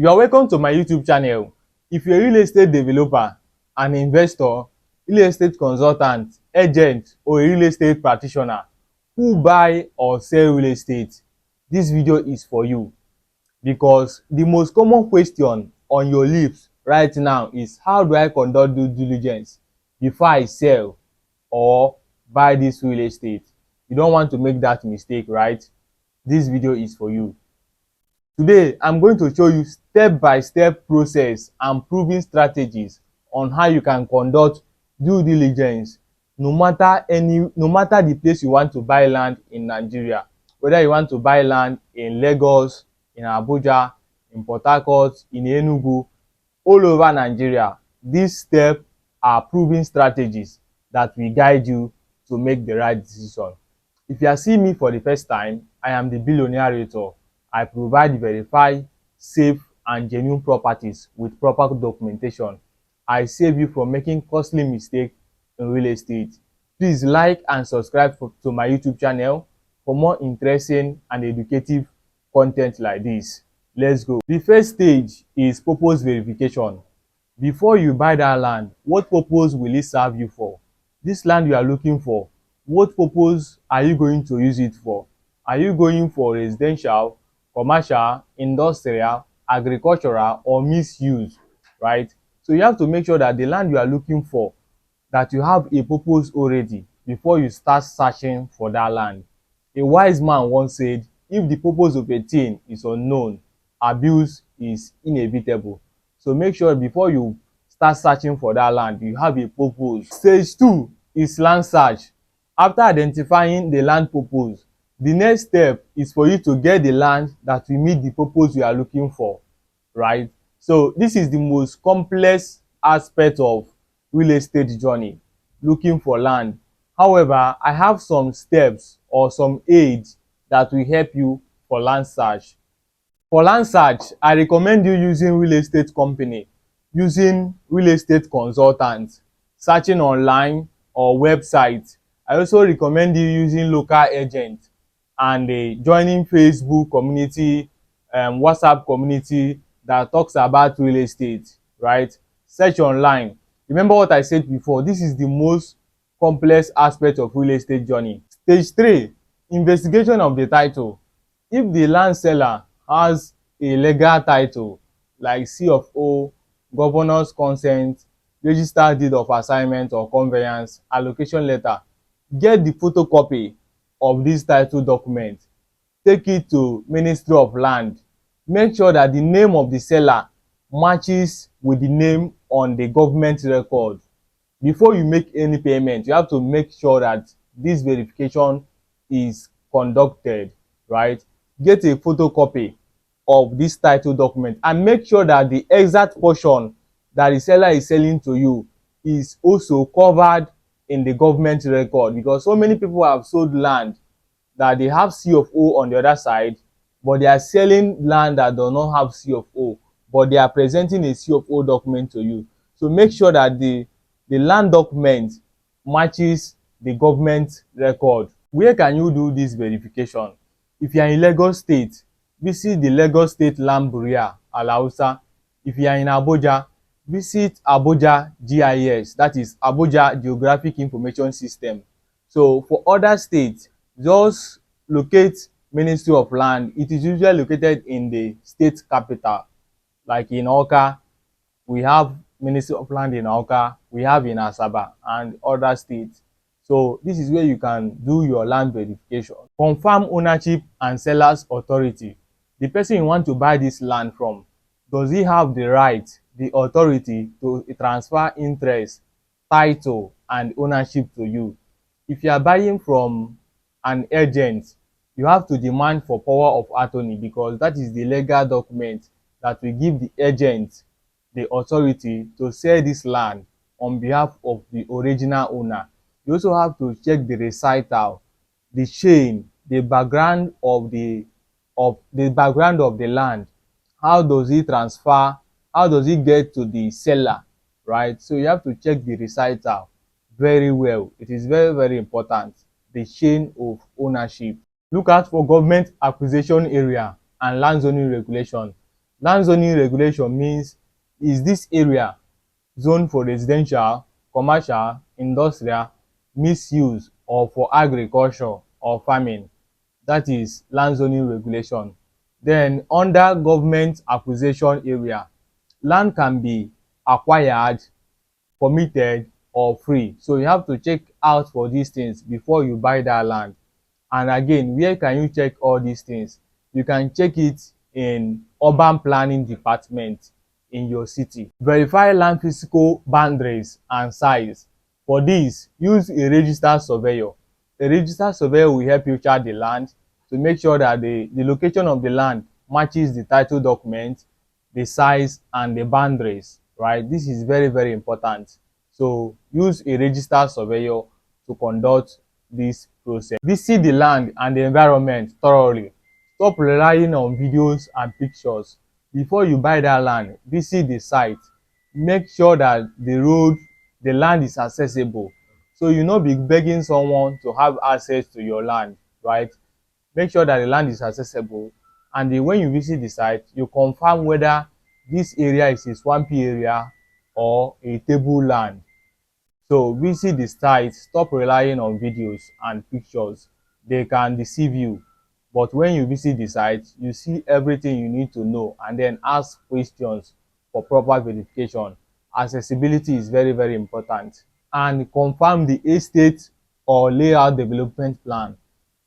You are welcome to my YouTube channel. If you're a real estate developer, an investor, real estate consultant, agent, or a real estate practitioner who buy or sell real estate, this video is for you, because the most common question on your lips right now is, how do I conduct due diligence before I sell or buy this real estate? You don't want to make that mistake, right? This video is for you. Today, I'm going to show you step-by-step process and proven strategies on how you can conduct due diligence no matter the place you want to buy land in Nigeria. Whether you want to buy land in Lagos, in Abuja, in Port Harcourt, in Enugu, all over Nigeria, these steps are proven strategies that will guide you to make the right decision. If you are seeing me for the first time, I am the billionaire realtor. I provide verified, safe, and genuine properties with proper documentation. I save you from making costly mistakes in real estate. Please like and subscribe to my YouTube channel for more interesting and educative content like this. Let's go. The first stage is purpose verification. Before you buy that land, what purpose will it serve you for? This land you are looking for, what purpose are you going to use it for? Are you going for residential, commercial, industrial, agricultural, or misuse, right? So you have to make sure that the land you are looking for, that you have a purpose already before you start searching for that land. A wise man once said, if the purpose of a thing is unknown, abuse is inevitable. So make sure before you start searching for that land, you have a purpose. Stage 2 is land search. After identifying the land purpose, the next step is for you to get the land that will meet the purpose you are looking for, right? So this is the most complex aspect of real estate journey, looking for land. However, I have some steps or some aids that will help you for land search. For land search, I recommend you using real estate company, using real estate consultants, searching online or websites. I also recommend you using local agents and joining Facebook community, WhatsApp community that talks about real estate, right? Search online. Remember what I said before, this is the most complex aspect of real estate journey. Stage 3, investigation of the title. If the land seller has a legal title like C of O, governor's consent, registered deed of assignment or conveyance, allocation letter, get the photocopy of this title document. Take it to Ministry of Land. Make sure that the name of the seller matches with the name on the government record. Before you make any payment, you have to make sure that this verification is conducted, right? Get a photocopy of this title document and make sure that the exact portion that the seller is selling to you is also covered in the government record, because so many people have sold land that they have C of O on the other side, but they are selling land that do not have C of O, but they are presenting a C of O document to you. So make sure that the land document matches the government record. Where can you do this verification? If you are in Lagos State, visit the Lagos State Land Bureau, Alausa. If you are in Abuja, visit Abuja GIS, that is Abuja Geographic Information System. So for other states, just locate Ministry of Land. It is usually located in the state capital. Like in Awka, we have Ministry of Land in Awka, we have in Asaba and other states. So this is where you can do your land verification. Confirm ownership and seller's authority. The person you want to buy this land from, does he have the right, the authority to transfer interest, title, and ownership to you? If you are buying from an agent, you have to demand for power of attorney, because that is the legal document that will give the agent the authority to sell this land on behalf of the original owner. You also have to check the recital, the chain, the background of the land. How does it transfer? How does it get to the seller, right? So you have to check the recital very well. It is very, very important. The chain of ownership. Look out for government acquisition area and land zoning regulation. Land zoning regulation means, is this area zoned for residential, commercial, industrial, mixed use, or for agriculture or farming? That is land zoning regulation. Then under government acquisition area, land can be acquired, permitted, or free. So you have to check out for these things before you buy that land. And again, where can you check all these things? You can check it in urban planning department in your city. Verify land physical boundaries and size. For this, use a registered surveyor. A registered surveyor will help you chart the land to make sure that the location of the land matches the title document, the size, and the boundaries, right? This is very, very important. So use a registered surveyor to conduct this process. Visit the land and the environment thoroughly. Stop relying on videos and pictures. Before you buy that land, visit the site. Make sure that the land is accessible. So you no be begging someone to have access to your land, right? Make sure that the land is accessible, and then when you visit the site, you confirm whether this area is a swampy area or a table land. So visit the site, stop relying on videos and pictures. They can deceive you. But when you visit the site, you see everything you need to know and then ask questions for proper verification. Accessibility is very, very important. And confirm the estate or layout development plan.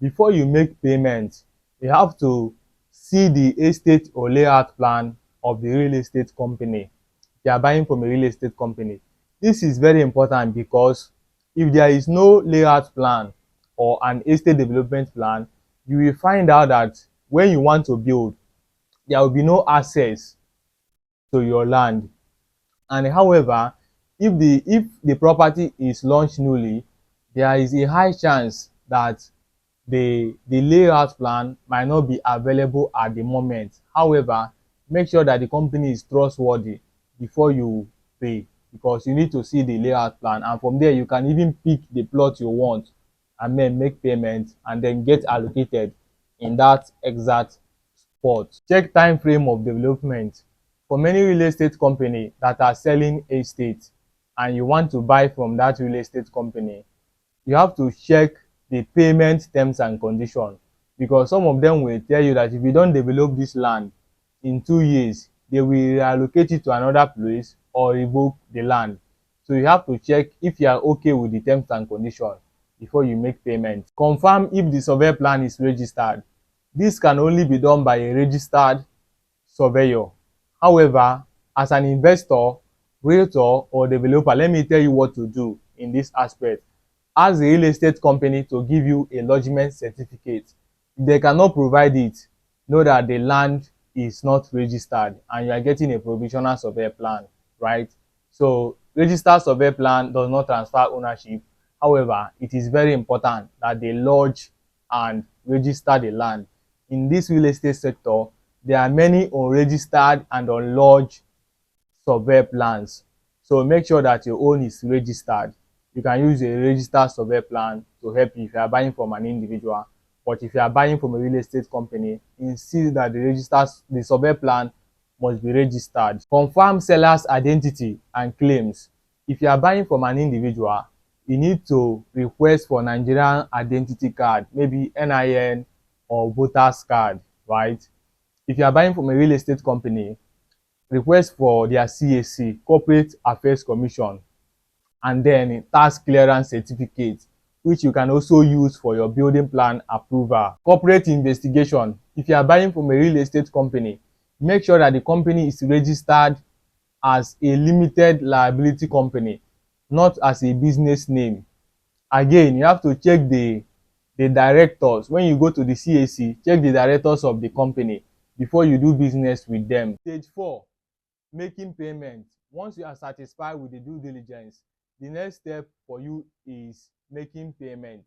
Before you make payment, you have to see the estate or layout plan of the real estate company. If you are buying from a real estate company, this is very important because if there is no layout plan or an estate development plan, you will find out that when you want to build, there will be no access to your land. And however, if the property is launched newly, there is a high chance that the layout plan might not be available at the moment. However, make sure that the company is trustworthy before you pay, because you need to see the layout plan, and from there you can even pick the plot you want and then make payment and then get allocated in that exact spot. Check time frame of development. For many real estate company that are selling estate and you want to buy from that real estate company, you have to check the payment terms and conditions, because some of them will tell you that if you don't develop this land in 2 years, they will reallocate it to another place or revoke the land. So you have to check if you are okay with the terms and conditions before you make payment. Confirm if the survey plan is registered. This can only be done by a registered surveyor. However, as an investor, realtor, or developer, let me tell you what to do in this aspect. Ask the real estate company to give you a lodgement certificate. If they cannot provide it, know that the land is not registered and you are getting a provisional survey plan, right? So registered survey plan does not transfer ownership. However, it is very important that they lodge and register the land. In this real estate sector, there are many unregistered and unlodged survey plans. So make sure that your own is registered. You can use a registered survey plan to help you if you are buying from an individual. But if you are buying from a real estate company, insist that the survey plan must be registered. Confirm seller's identity and claims. If you are buying from an individual, you need to request for Nigerian identity card, maybe NIN or voters card, right? If you are buying from a real estate company, request for their CAC, Corporate Affairs Commission, and then tax clearance certificate, which you can also use for your building plan approval. Corporate investigation. If you are buying from a real estate company, make sure that the company is registered as a limited liability company, not as a business name. Again, you have to check the directors. When you go to the CAC, check the directors of the company before you do business with them. Stage 4, making payment. Once you are satisfied with the due diligence, the next step for you is making payment.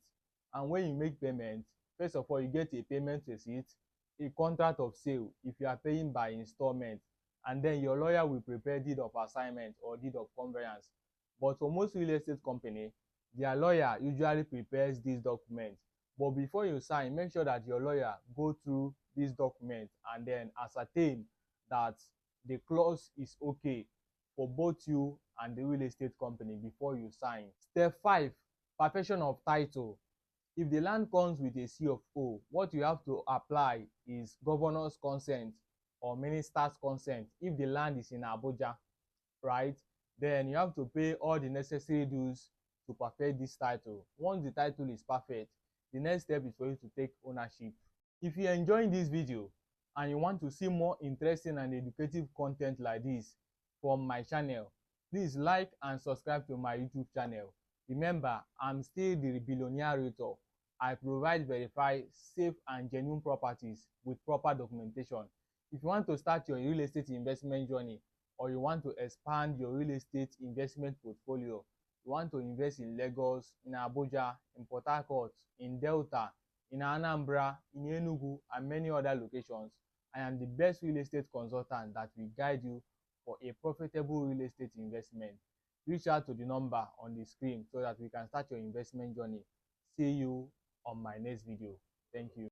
And when you make payment, first of all, you get a payment receipt, a contract of sale if you are paying by installment, and then your lawyer will prepare deed of assignment or deed of conveyance. But for most real estate company, their lawyer usually prepares this document. But before you sign, make sure that your lawyer go through this document and then ascertain that the clause is okay for both you and the real estate company before you sign. Step 5, perfection of title. If the land comes with a C of O, what you have to apply is governor's consent or minister's consent. If the land is in Abuja, right, then you have to pay all the necessary dues to perfect this title. Once the title is perfect, the next step is for you to take ownership. If you're enjoying this video and you want to see more interesting and educative content like this from my channel, please like and subscribe to my YouTube channel. Remember, I'm still the billionaire realtor. I provide verified, safe and genuine properties with proper documentation. If you want to start your real estate investment journey, or you want to expand your real estate investment portfolio, you want to invest in Lagos, in Abuja, in Port Harcourt, in Delta, in Anambra, in Enugu, and many other locations, I am the best real estate consultant that will guide you for a profitable real estate investment. Reach out to the number on the screen so that we can start your investment journey. See you on my next video. Thank you.